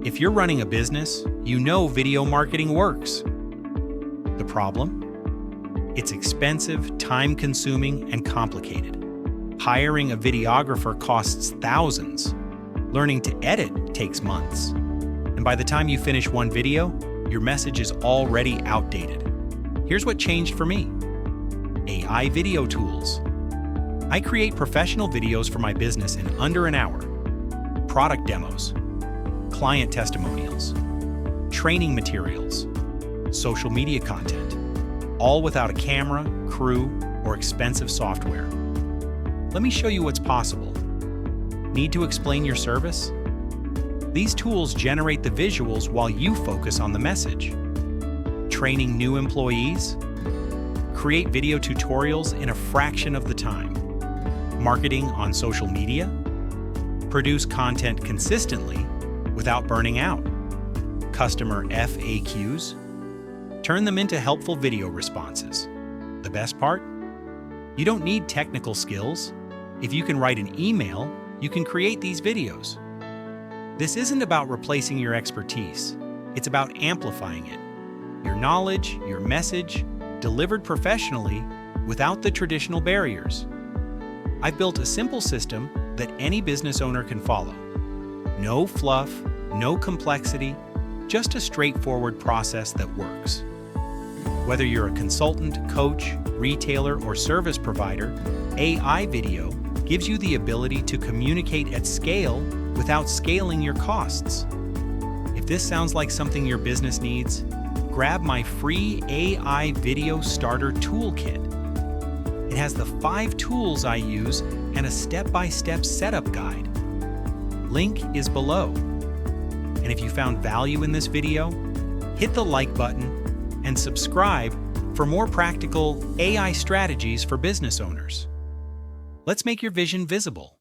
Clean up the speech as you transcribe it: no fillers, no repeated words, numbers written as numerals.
If you're running a business, you know video marketing works. The problem? It's expensive, time-consuming, and complicated. Hiring a videographer costs thousands. Learning to edit takes months. And by the time you finish one video, your message is already outdated. Here's what changed for me. AI video tools. I create professional videos for my business in under an hour. Product demos, client testimonials, training materials, social media content, all without a camera, crew, or expensive software. Let me show you what's possible. Need to explain your service? These tools generate the visuals while you focus on the message. Training new employees? Create video tutorials in a fraction of the time. Marketing on social media? Produce content consistently without burning out. Customer FAQs? Turn them into helpful video responses. The best part? You don't need technical skills. If you can write an email, you can create these videos. This isn't about replacing your expertise. It's about amplifying it. Your knowledge, your message, delivered professionally without the traditional barriers. I've built a simple system that any business owner can follow. No fluff, no complexity, just a straightforward process that works. Whether you're a consultant, coach, retailer, or service provider, AI video gives you the ability to communicate at scale without scaling your costs. If this sounds like something your business needs, grab my free AI Video Starter Toolkit. It has the 5 tools I use and a step-by-step setup guide. Link is below. And if you found value in this video, hit the like button and subscribe for more practical AI strategies for business owners. Let's make your vision visible.